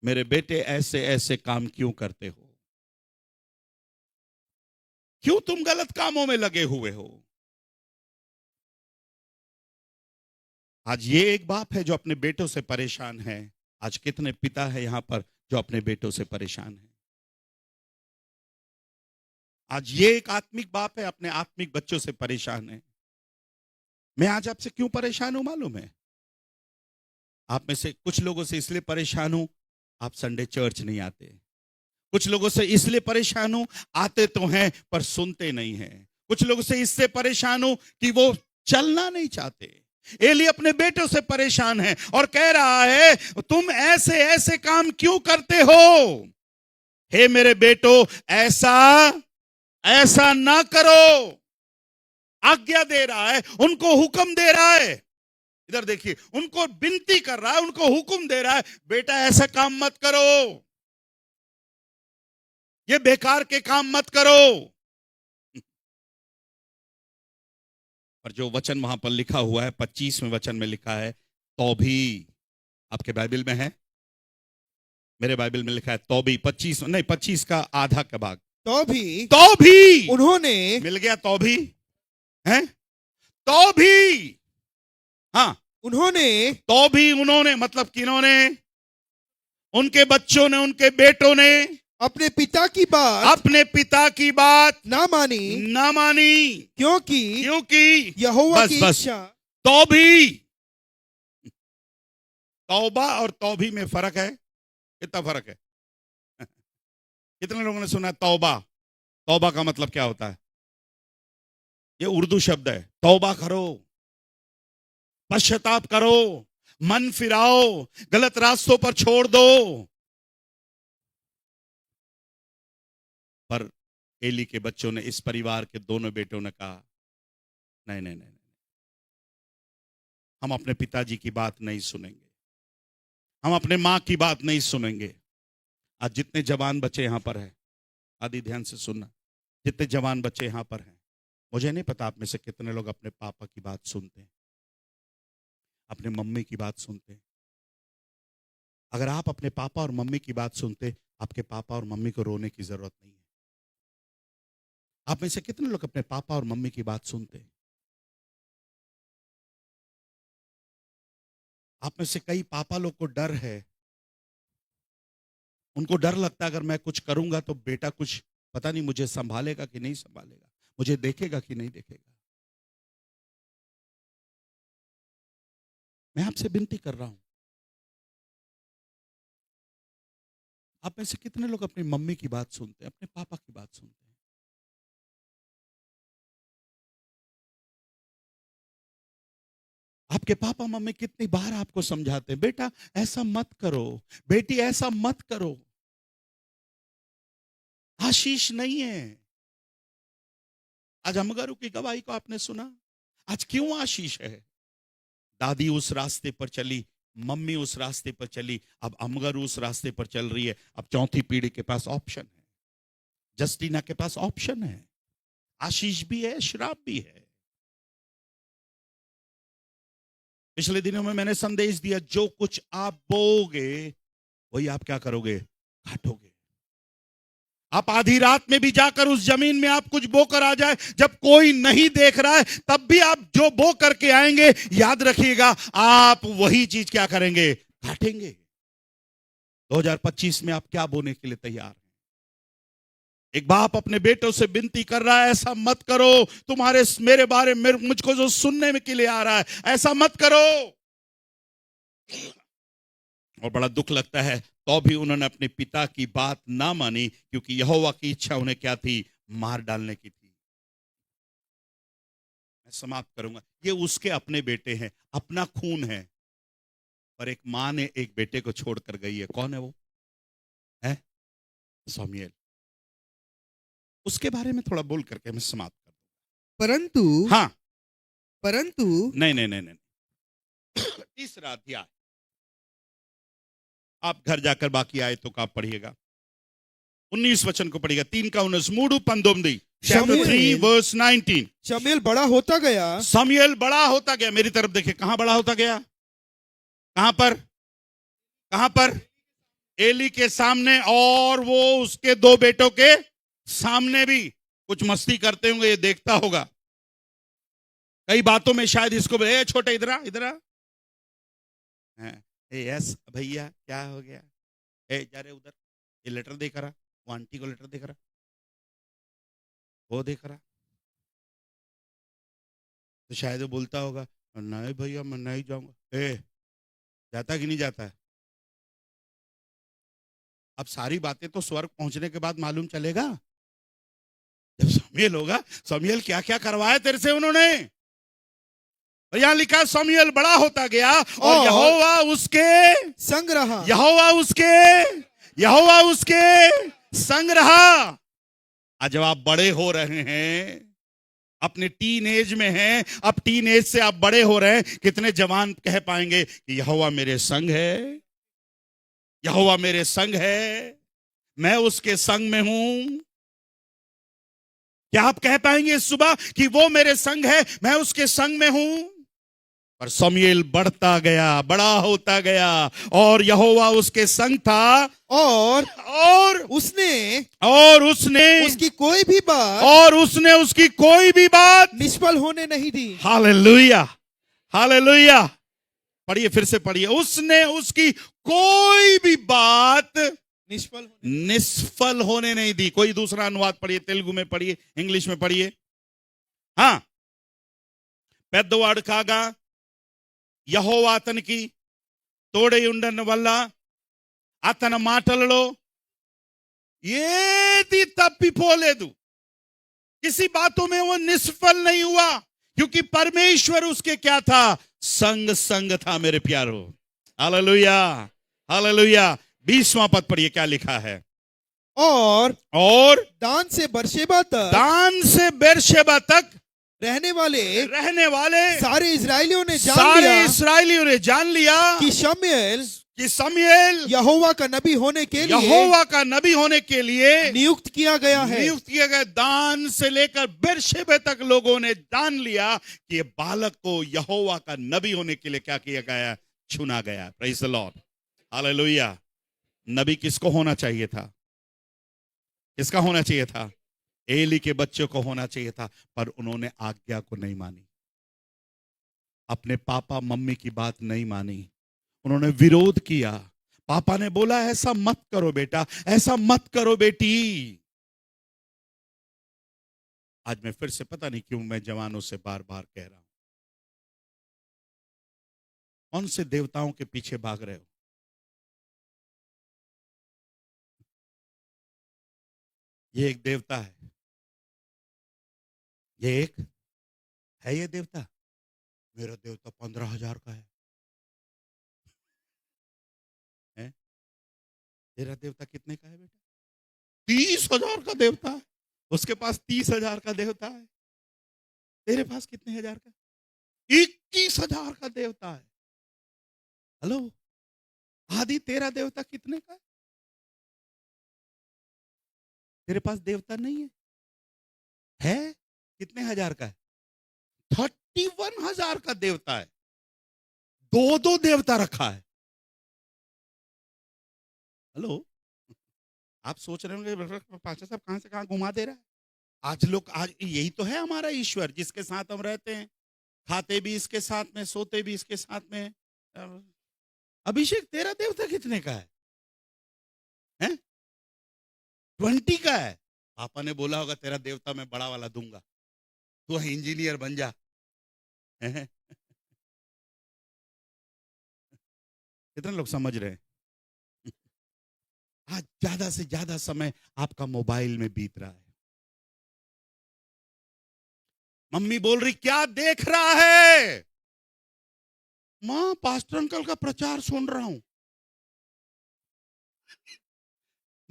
मेरे बेटे ऐसे काम क्यों करते हो? क्यों तुम गलत कामों में लगे हुए हो? आज ये एक बाप है जो अपने बेटों से परेशान है। आज कितने पिता है यहां पर जो अपने बेटों से परेशान है? आज ये एक आत्मिक बाप है, अपने आत्मिक बच्चों से परेशान है। मैं आज आपसे क्यों परेशान हूं मालूम है? आप में से कुछ लोगों से इसलिए परेशान हूं, आप संडे चर्च नहीं आते। कुछ लोगों से इसलिए परेशान हूं, आते तो हैं पर सुनते नहीं हैं। कुछ लोगों से इससे परेशान हूं कि वो चलना नहीं चाहते। एली अपने बेटों से परेशान है और कह रहा है, तुम ऐसे काम क्यों करते हो? हे मेरे बेटो, ऐसा ना करो। आज्ञा दे रहा है, उनको हुक्म दे रहा है। इधर देखिए, उनको विनती कर रहा है, उनको हुक्म दे रहा है, बेटा ऐसा काम मत करो, ये बेकार के काम मत करो। पर जो वचन वहां पर लिखा हुआ है, 25वें वचन में लिखा है, तो भी, आपके बाइबल में है? मेरे बाइबल में लिखा है तो भी, 25 का आधा का भाग। तो भी उन्होंने, मिल गया तो भी है? तो भी, हाँ, उन्होंने मतलब किन्होंने? उनके बच्चों ने, उनके बेटों ने अपने पिता की बात ना मानी, क्योंकि यहोवा की इच्छा। तो भी, तौबा और तौबी में फर्क है। कितना फर्क है? कितने लोगों ने सुना है तौबा का मतलब क्या होता है? ये उर्दू शब्द है। तौबा करो, पश्चाताप करो, मन फिराओ, गलत रास्तों पर छोड़ दो। पर एली के बच्चों ने, इस परिवार के दोनों बेटों ने कहा, नहीं, हम अपने पिताजी की बात नहीं सुनेंगे, हम अपने मां की बात नहीं सुनेंगे, आज जितने जवान बच्चे यहां पर हैं, आदि ध्यान से सुनना, जितने जवान बच्चे यहां पर हैं, मुझे नहीं पता आप में से कितने लोग अपने पापा की बात सुनते हैं, अपने मम्मी की बात सुनते हैं। अगर आप अपने पापा और मम्मी की बात सुनते, आपके पापा और मम्मी को रोने की जरूरत नहीं है। आप में से कितने लोग अपने पापा और मम्मी की बात सुनते हैं? आप में से कई पापा लोग को डर है, उनको डर लगता है अगर मैं कुछ करूंगा तो बेटा कुछ पता नहीं मुझे संभालेगा कि नहीं संभालेगा, मुझे देखेगा कि नहीं देखेगा। मैं आपसे विनती कर रहा हूं, आप में से कितने लोग अपनी मम्मी की बात सुनते हैं, अपने पापा की बात सुनते हैं? आपके पापा मम्मी कितनी बार आपको समझाते हैं, बेटा ऐसा मत करो, बेटी ऐसा मत करो। आशीष नहीं है। आज अमगरू की गवाही को आपने सुना, आज क्यों आशीष है? दादी उस रास्ते पर चली, मम्मी उस रास्ते पर चली, अब अमगरू उस रास्ते पर चल रही है। अब चौथी पीढ़ी के पास ऑप्शन है, जस्टीना के पास ऑप्शन है, आशीष भी है, श्राप भी है। पिछले दिनों में मैंने संदेश दिया, जो कुछ आप बोओगे वही आप क्या करोगे, काटोगे। आप आधी रात में भी जाकर उस जमीन में आप कुछ बो कर आ जाए, जब कोई नहीं देख रहा है, तब भी आप जो बो करके आएंगे, याद रखिएगा आप वही चीज क्या करेंगे, काटेंगे। 2025 में आप क्या बोने के लिए तैयार हैं? एक बाप अपने बेटों से विनती कर रहा है, ऐसा मत करो, तुम्हारे मेरे बारे में मुझको जो सुनने में के लिए आ रहा है, ऐसा मत करो। और बड़ा दुख लगता है, तो भी उन्होंने अपने पिता की बात ना मानी, क्योंकि यहोवा की इच्छा उन्हें क्या थी, मार डालने की थी। मैं समाप्त करूंगा। ये उसके अपने बेटे हैं, अपना खून है, पर एक मां ने एक बेटे को छोड़कर गई है। कौन है वो? है शमूएल। उसके बारे में थोड़ा बोल करके मैं समाप्त कर दूंगा। परंतु नहीं, तीसरा अध्याय आप घर जाकर बाकी आयतों का आप पढ़िएगा, 19 वचन को पढ़िएगा, 3 का 19, 3:19, chapter 3 verse 19। शमूएल बड़ा होता गया, शमूएल बड़ा होता गया। मेरी तरफ देखिए, कहां बड़ा होता गया? कहां पर? एली के सामने, और वो उसके 2 बेटों के सामने भी कुछ मस्ती करते होंगे, ये देखता होगा। कई बातों में शायद इसको छोटे इधर यस भैया क्या हो गया, जा रहे उधर, ये लेटर देख रहा, वो आंटी को लेटर देख रहा, वो देख रहा, तो शायद वो बोलता होगा, नहीं भैया मैं नहीं जाऊंगा। जाता कि नहीं जाता है? अब सारी बातें तो स्वर्ग पहुंचने के बाद मालूम चलेगा, जब शमूएल होगा। शमूएल क्या क्या करवाया तेरे से उन्होंने? यहां लिखा, शमूएल बड़ा होता गया और यहोवा उसके संग रहा। यहोवा उसके संग रहा। आज जब आप बड़े हो रहे हैं, अपने टीन एज में हैं, अब टीन एज से आप बड़े हो रहे हैं, कितने जवान कह पाएंगे कि यहोवा मेरे संग है, यहोवा मेरे संग है, मैं उसके संग में हूं। क्या आप कह पाएंगे इस सुबह कि वो मेरे संग है, मैं उसके संग में हूं? पर शमूएल बढ़ता गया, बड़ा होता गया, और यहोवा उसके संग था, और उसने उसकी कोई भी बात निष्फल होने नहीं दी। Hallelujah, hallelujah. पढ़िए, फिर से पढ़िए, उसने उसकी कोई भी बात निष्फल होने नहीं दी। कोई दूसरा अनुवाद पढ़िए, तेलुगु में पढ़िए, इंग्लिश में पढ़िए। हाँ, पेद्दवाड़ कागा యెహోవా అతనికి తోడై ఉండడం వల్ల అతని మాటలలో ఏది తప్పిపోలేదు, किसी बातों में वो निष्फल नहीं हुआ, क्योंकि परमेश्वर उसके क्या था, संग था। मेरे प्यारो, हालेलुया, हालेलुया। 20वां पद पढ़िए, क्या लिखा है? और दान से बेरशेबा तक रहने वाले सारे इस्राएलियों ने जान लिया कि कि शमूएल यहोवा का नबी होने के लिए नियुक्त किया गया है। नियुक्त किया गया। दान से लेकर बेरशेबे तक लोगों ने जान लिया कि ये बालक को यहोवा का नबी होने के लिए क्या किया गया, चुना गया। Praise the Lord, hallelujah. नबी किसको होना चाहिए था? किसका होना चाहिए था? एली के बच्चों को होना चाहिए था, पर उन्होंने आज्ञा को नहीं मानी, अपने पापा मम्मी की बात नहीं मानी, उन्होंने विरोध किया। पापा ने बोला ऐसा मत करो बेटा, ऐसा मत करो बेटी। आज मैं फिर से पता नहीं क्यों मैं जवानों से बार बार कह रहा हूं, कौन से देवताओं के पीछे भाग रहे हो? ये एक देवता है, ये एक है, ये देवता। मेरा देवता 15,000 का है। तेरा देवता कितने का है बेटा? 30,000 का देवता है। उसके पास 30,000 का देवता है। तेरे पास कितने हजार का? 21,000 का देवता है। हेलो, आदि तेरा देवता कितने का है? तेरे पास देवता नहीं है? है कितने हजार का है? 31,000 का देवता है। दो देवता रखा है। हेलो, आप सोच रहे होंगे पास्टर साहब कहां से कहां घुमा दे रहा है। आज यही तो है हमारा ईश्वर, जिसके साथ हम रहते हैं, खाते भी इसके साथ में, सोते भी इसके साथ में। अभिषेक तेरा देवता कितने का है? 20 का है। पापा ने बोला होगा तेरा देवता मैं बड़ा वाला दूंगा, तू इंजीनियर बन जा। कितने लोग समझ रहे हैं? आज ज्यादा से ज्यादा समय आपका मोबाइल में बीत रहा है। मम्मी बोल रही क्या देख रहा है? मां पास्टर अंकल का प्रचार सुन रहा हूं।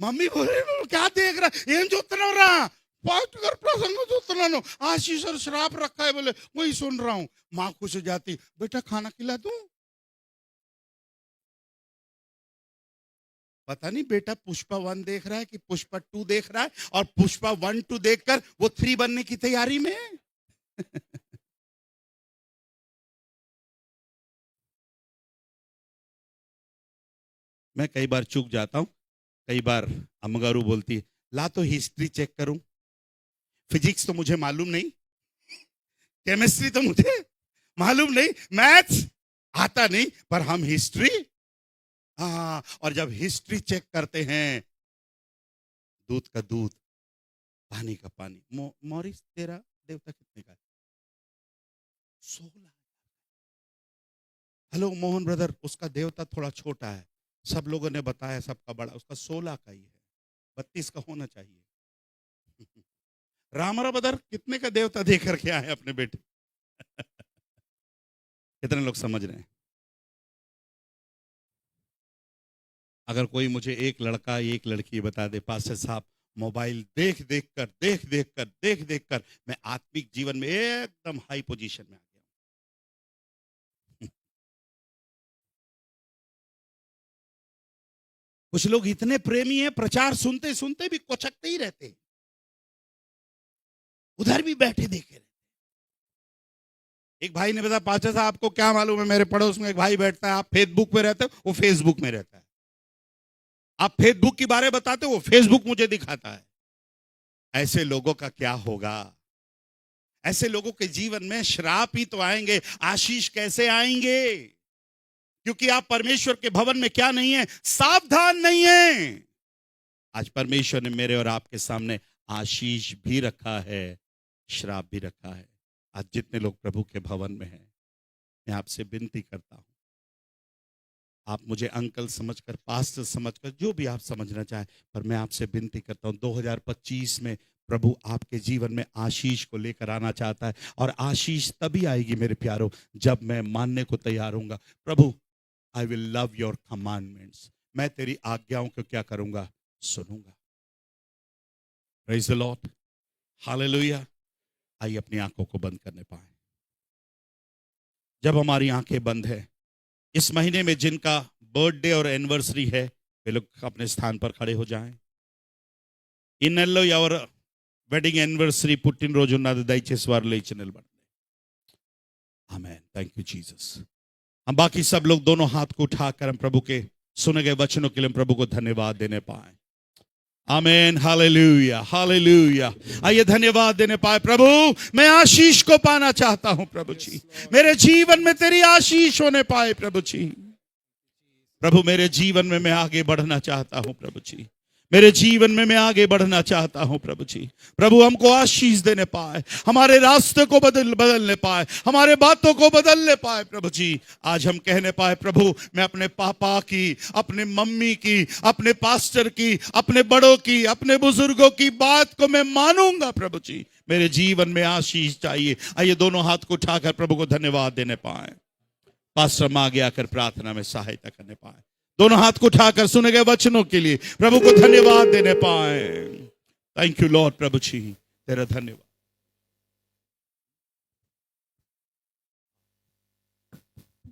मम्मी बोल रही क्या देख रहा है? ఏం చూస్తున్నావురా? पास्टर का प्रसंग చూస్తున్నాను, आशीष और श्राप रखा है, बोले वही सुन रहा हूं। मां खुश हो जाती, बेटा खाना खिला दूं? पता नहीं बेटा पुष्पा 1 देख रहा है कि पुष्पा 2 देख रहा है, और पुष्पा 1 2 देखकर वो 3 बनने की तैयारी में है। मैं कई बार चूक जाता हूं। कई बार अमगारू बोलती है ला तो हिस्ट्री चेक करूं। फिजिक्स तो मुझे मालूम नहीं, केमिस्ट्री तो मुझे मालूम नहीं, मैथ्स आता नहीं, पर हम हिस्ट्री, हाँ। और जब हिस्ट्री चेक करते हैं, दूध का दूध, पानी का पानी। मॉरिस तेरा देवता कितने का है? 16। हेलो मोहन ब्रदर, उसका देवता थोड़ा छोटा है, सब लोगों ने बताया सबका बड़ा, उसका 16 का ही है, 32 का होना चाहिए। रामरा ब्रदर कितने का देवता दे करके आए अपने बेटे? कितने लोग समझ रहे हैं? अगर कोई मुझे एक लड़का एक लड़की बता दे पास्टर साहब मोबाइल देख देख कर मैं आत्मिक जीवन में एकदम हाई पोजीशन में आ गया। कुछ लोग इतने प्रेमी हैं, प्रचार सुनते सुनते भी कोचकते ही रहते हैं, उधर भी बैठे देखे रहते। एक भाई ने बताया पास्टर साहब आपको क्या मालूम है, मेरे पड़ोस में एक भाई बैठता है, आप फेसबुक पे रहते हो, वो फेसबुक में रहता है। आप फेसबुक के बारे में बताते हो, वो फेसबुक मुझे दिखाता है। ऐसे लोगों का क्या होगा? ऐसे लोगों के जीवन में श्राप ही तो आएंगे, आशीष कैसे आएंगे? क्योंकि आप परमेश्वर के भवन में क्या नहीं है? सावधान नहीं है। आज परमेश्वर ने मेरे और आपके सामने आशीष भी रखा है, श्राप भी रखा है। आज जितने लोग प्रभु के भवन में हैं, मैं आपसे विनती करता हूं, आप मुझे अंकल समझकर, पास्टर समझकर, जो भी आप समझना चाहें, पर मैं आपसे विनती करता हूं 2025 में प्रभु आपके जीवन में आशीष को लेकर आना चाहता है। और आशीष तभी आएगी मेरे प्यारों, जब मैं मानने को तैयार हूंगा, प्रभु I will love your commandments, मैं तेरी आज्ञाओं को क्या करूंगा? सुनूंगा। Praise the Lord, hallelujah. आइए अपनी आंखों को बंद करने पाए। जब हमारी आंखें बंद है, इस महीने में जिनका बर्थडे और एनिवर्सरी है वे लोग अपने स्थान पर खड़े हो जाएं. ఈ నెలలో ఎవరు వెడ్డింగ్ యానివర్సరీ పుట్టినరోజు ఉన్నది దయచేసి వారు లేచి నిలబడండి. आमेन. Thank you Jesus. हम बाकी सब लोग दोनों हाथ को उठाकर हम प्रभु के सुने गए वचनों के लिए हम प्रभु को धन्यवाद देने पाए. आमेन. Hallelujah, hallelujah. आइए धन्यवाद देने पाए. प्रभु मैं आशीष को पाना चाहता हूं प्रभु जी. मेरे जीवन में तेरी आशीष होने पाए प्रभु जी. प्रभु मेरे जीवन में मैं आगे बढ़ना चाहता हूं प्रभु जी. मेरे जीवन में मैं आगे बढ़ना चाहता हूं प्रभु जी. प्रभु हमको आशीष देने पाए, हमारे रास्ते को बदलने पाए, हमारे बातों को बदलने पाए प्रभु जी. आज हम कहने पाए प्रभु मैं अपने पापा की, अपने मम्मी की, अपने पास्टर की, अपने बड़ों की, अपने बुजुर्गों की बात को मैं मानूंगा प्रभु जी. मेरे जीवन में आशीष चाहिए. आइए दोनों हाथ को उठाकर प्रभु को धन्यवाद देने पाए. पास्टर हम आगे आकर प्रार्थना में सहायता करने पाए. दोनों हाथ को उठाकर सुने गए वचनों के लिए प्रभु को धन्यवाद देने पाए. Thank you lord. प्रभु जी तेरा धन्यवाद.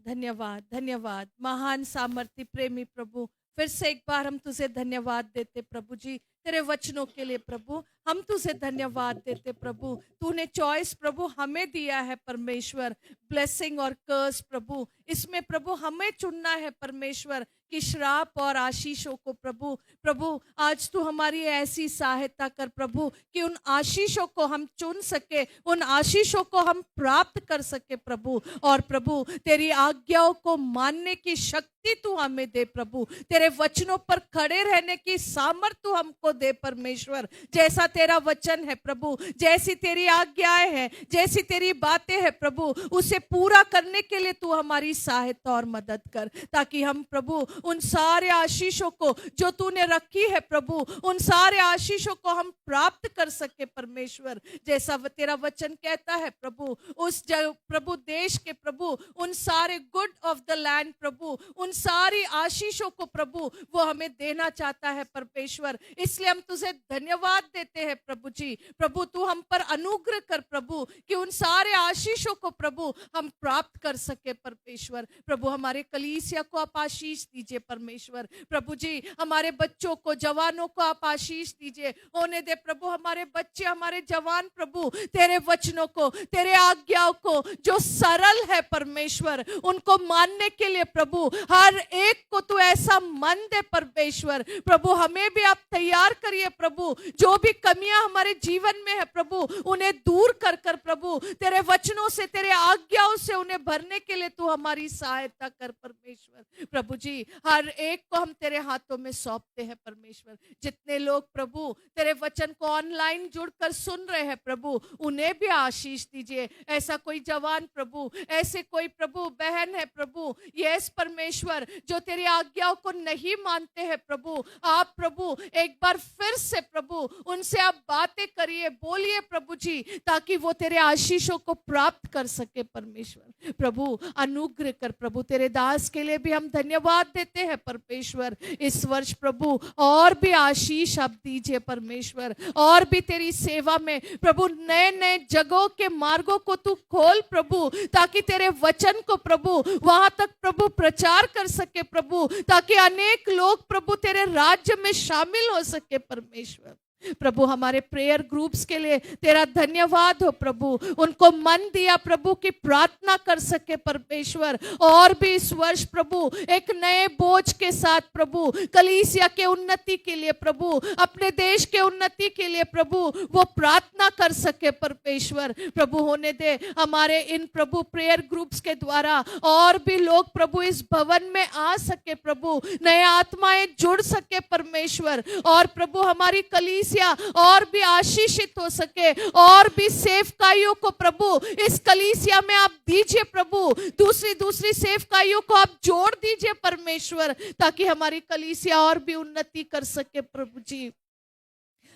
धन्यवाद, धन्यवाद महान सामर्थ्य प्रेमी प्रभु. फिर से एक बार हम तुझे धन्यवाद देते प्रभु जी तेरे वचनों के लिए. प्रभु हम तुझे धन्यवाद देते प्रभु. तूने चॉइस प्रभु हमें दिया है परमेश्वर, ब्लेसिंग और कर्स प्रभु. इसमें प्रभु हमें चुनना है परमेश्वर कि श्राप और आशीषों को प्रभु. प्रभु आज तू हमारी ऐसी सहायता कर प्रभु कि उन आशीषों को हम चुन सके, उन आशीषों को हम प्राप्त कर सके प्रभु. और प्रभु तेरी आज्ञाओं को मानने की शक्ति तू हमें दे प्रभु. तेरे वचनों पर खड़े रहने की सामर्थ्य तू हमको दे परमेश्वर. जैसा तेरा वचन है प्रभु, जैसी तेरी आज्ञाएं हैं, जैसी तेरी बातें हैं प्रभु, उसे पूरा करने के लिए तू हमारी सहायता और मदद कर, ताकि हम प्रभु उन सारे आशीषों को जो तूने रखी है प्रभु, उन सारे आशीषों को हम प्राप्त कर सके परमेश्वर. जैसा तेरा वचन कहता है प्रभु, उस प्रभु देश के प्रभु उन सारे गुड ऑफ द लैंड प्रभु, उन सारी आशीषों को प्रभु वो हमें देना चाहता है परमेश्वर. इसलिए हम तुझे धन्यवाद देते हैं प्रभु जी. प्रभु तू हम पर अनुग्रह कर प्रभु कि उन सारे आशीषों को प्रभु हम प्राप्त कर सके परमेश्वर. प्रभु हमारे कलीसिया को आप आशीष दीजिए परमेश्वर. प्रभु जी हमारे बच्चों को, जवानों को आप आशीष दीजिए. होने दे प्रभु हमारे बच्चे, हमारे जवान प्रभु तेरे वचनों को, तेरे आज्ञाओं को जो सरल है परमेश्वर, उनको मानने के लिए प्रभु हर एक को तू ऐसा मन दे परमेश्वर. प्रभु हमें भी आप तैयार करिए प्रभु. जो भी कमियां हमारे जीवन में है प्रभु उन्हें दूर कर कर प्रभु तेरे वचनों से, तेरे आज्ञाओं से उन्हें भरने के लिए तू हमारी सहायता कर परमेश्वर. प्रभु जी हर एक को हम तेरे हाथों में सौंपते हैं परमेश्वर. जितने लोग प्रभु तेरे वचन को ऑनलाइन जुड़कर सुन रहे हैं प्रभु उन्हें भी आशीष दीजिए. ऐसा कोई जवान प्रभु, ऐसे कोई प्रभु बहन है प्रभु, यस परमेश्वर, जो तेरी आज्ञाओं को नहीं मानते हैं प्रभु, आप प्रभु एक बार फिर से प्रभु उनसे आप बातें करिए, बोलिए प्रभु जी, ताकि वो तेरे आशीषों को प्राप्त कर सके परमेश्वर. प्रभु अनुग्रह कर प्रभु. तेरे दास के लिए भी हम धन्यवाद देते हैं परमेश्वर. इस वर्ष प्रभु और भी आशीष आप दीजिए परमेश्वर. और भी तेरी सेवा में प्रभु नए नए जगहों के मार्गों को तू खोल प्रभु, ताकि तेरे वचन को प्रभु वहां तक प्रभु प्रचार कर सके प्रभु, ताकि अनेक लोग प्रभु तेरे राज्य में शामिल हो सके परमेश्वर. प्रभु हमारे प्रेयर ग्रुप्स के लिए तेरा धन्यवाद हो प्रभु. उनको मन दिया प्रभु की प्रार्थना कर सके परमेश्वर. और भी इस वर्ष प्रभु एक नए बोझ के साथ प्रभु कलीसिया के उन्नति के लिए प्रभु, अपने देश के उन्नति के लिए प्रभु वो प्रार्थना कर सके परमेश्वर. प्रभु होने दे हमारे इन प्रभु प्रेयर ग्रुप्स के द्वारा और भी लोग प्रभु इस भवन में आ सके प्रभु, नए आत्माएं जुड़ सके परमेश्वर. और प्रभु हमारी कलीसिया और भी आशीषित हो सके, और भी सेवकाइयों को प्रभु इस कलीसिया में आप दीजिए प्रभु. दूसरी सेवकाइयों को आप जोड़ दीजिए परमेश्वर, ताकि हमारी कलीसिया और भी उन्नति कर सके प्रभु जी.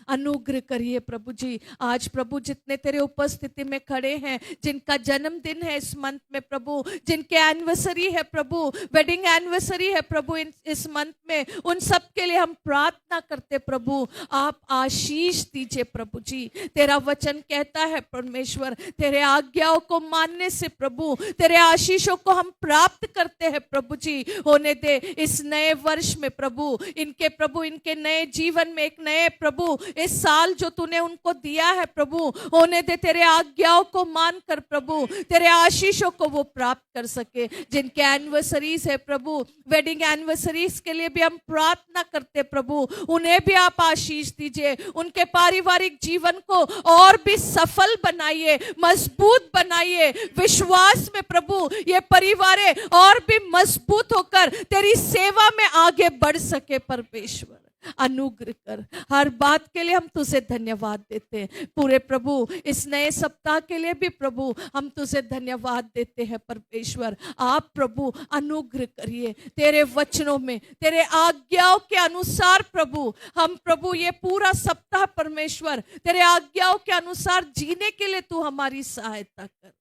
अनुग्रह करिए प्रभु जी। आज प्रभु जितने तेरे उपस्थिति में खड़े हैं, जिनका जन्मदिन है इस मंथ में प्रभु, जिनके एनिवर्सरी है प्रभु, वेडिंग एनिवर्सरी है प्रभु इस मंथ में, उन सब के लिए हम प्रार्थना करते प्रभु, आप आशीष दीजिए प्रभु जी। तेरा वचन कहता है परमेश्वर, तेरे आज्ञाओं को मानने से प्रभु तेरे आशीषों को हम प्राप्त करते हैं प्रभु जी। होने दे इस नए वर्ष में प्रभु इनके नए जीवन में एक नए प्रभु इस साल जो तूने उनको दिया है प्रभु, होने दे तेरे आज्ञाओं को मानकर प्रभु तेरे आशीषों को वो प्राप्त कर सके। जिनके एनिवर्सरीज है प्रभु, वेडिंग एनिवर्सरीज के लिए भी हम प्रार्थना करते प्रभु, उन्हें भी आप आशीष दीजिए, उनके पारिवारिक जीवन को और भी सफल बनाइए, मजबूत बनाइए। विश्वास में प्रभु ये परिवार और भी मजबूत होकर तेरी सेवा में आगे बढ़ सके परमेश्वर। अनुग्रह कर, हर बात के लिए हम तुझे धन्यवाद देते हैं। पूरे प्रभु इस नए सप्ताह के लिए भी प्रभु हम तुझे धन्यवाद देते हैं परमेश्वर। आप प्रभु अनुग्रह करिए, तेरे वचनों में तेरे आज्ञाओं के अनुसार प्रभु हम प्रभु ये पूरा सप्ताह परमेश्वर तेरे आज्ञाओं के अनुसार जीने के लिए तू हमारी सहायता कर।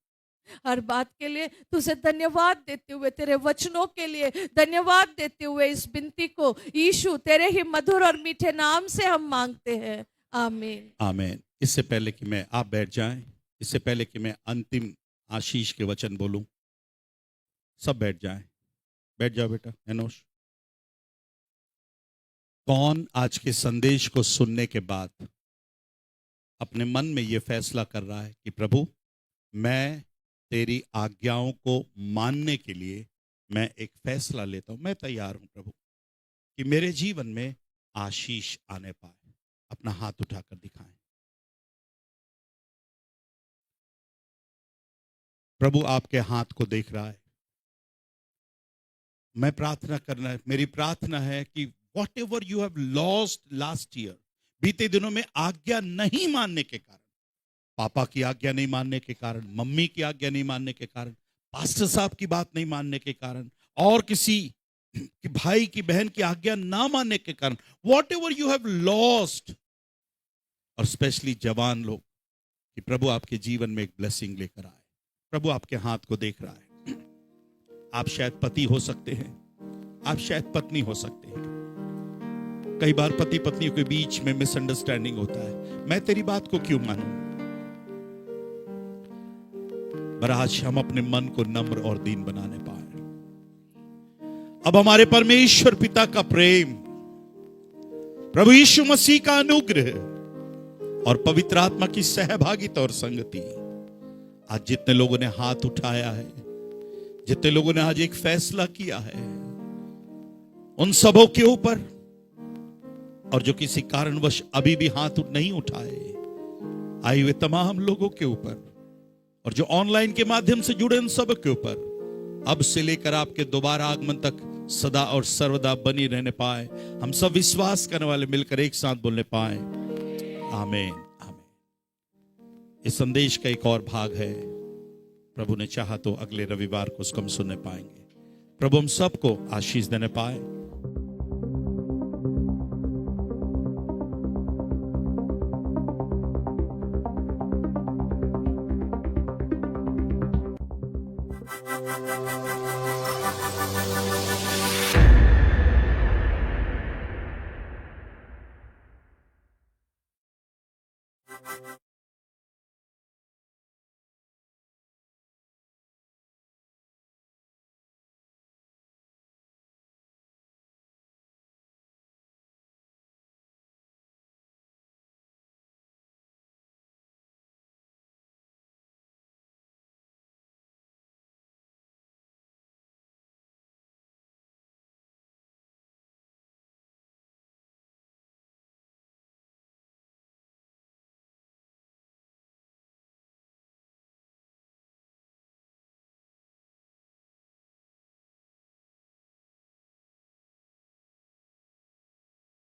हर बात के लिए तुझे धन्यवाद देते हुए, तेरे वचनों के लिए धन्यवाद देते हुए इस विनती को यीशु तेरे ही मधुर और मीठे नाम से हम मांगते हैं, आमीन। आमीन। इससे पहले कि मैं आप बैठ जाएं, इससे पहले कि मैं अंतिम आशीष के वचन बोलूं, सब बैठ जाएं। बैठ जाओ बेटा एनोश। कौन आज के संदेश को सुनने के बाद अपने मन में यह फैसला कर रहा है कि प्रभु मैं तेरी आज्ञाओं को मानने के लिए मैं एक फैसला लेता हूं, मैं तैयार हूं प्रभु कि मेरे जीवन में आशीष आने पाए। अपना हाथ उठाकर दिखाएं। प्रभु आपके हाथ को देख रहा है। मैं प्रार्थना करना है, मेरी प्रार्थना है कि what ever you have lost last year, बीते दिनों में आज्ञा नहीं मानने के कारण, पापा की आज्ञा नहीं मानने के कारण, मम्मी की आज्ञा नहीं मानने के कारण, पास्टर साहब की बात नहीं मानने के कारण, और किसी भाई की बहन की आज्ञा ना मानने के कारण, what ever you have lost, और स्पेशली जवान लोग, कि प्रभु आपके जीवन में एक ब्लेसिंग लेकर आए। प्रभु आपके हाथ को देख रहा है। आप शायद पति हो सकते हैं, आप शायद पत्नी हो सकते हैं। कई बार पति पत्नी के बीच में मिसअंडरस्टैंडिंग होता है, मैं तेरी बात को क्यों मानूं। पर आज हम अपने मन को नम्र और दीन बनाने पाए। अब हमारे परमेश्वर पिता का प्रेम, प्रभु यीशु मसीह का अनुग्रह और पवित्र आत्मा की सहभागिता और संगति, आज जितने लोगों ने हाथ उठाया है, जितने लोगों ने आज एक फैसला किया है, उन सबों के ऊपर, और जो किसी कारणवश अभी भी हाथ नहीं उठाए, आए हुए तमाम लोगों के ऊपर, और जो ऑनलाइन के माध्यम से जुड़े उन सब के ऊपर, अब से लेकर आपके दोबारा आगमन तक सदा और सर्वदा बनी रहने पाए। हम सब विश्वास करने वाले मिलकर एक साथ बोलने पाए, आमीन आमीन। इस संदेश का एक और भाग है, प्रभु ने चाहा तो अगले रविवार को उसको हम सुनने पाएंगे। प्रभु हम सबको आशीष देने पाए।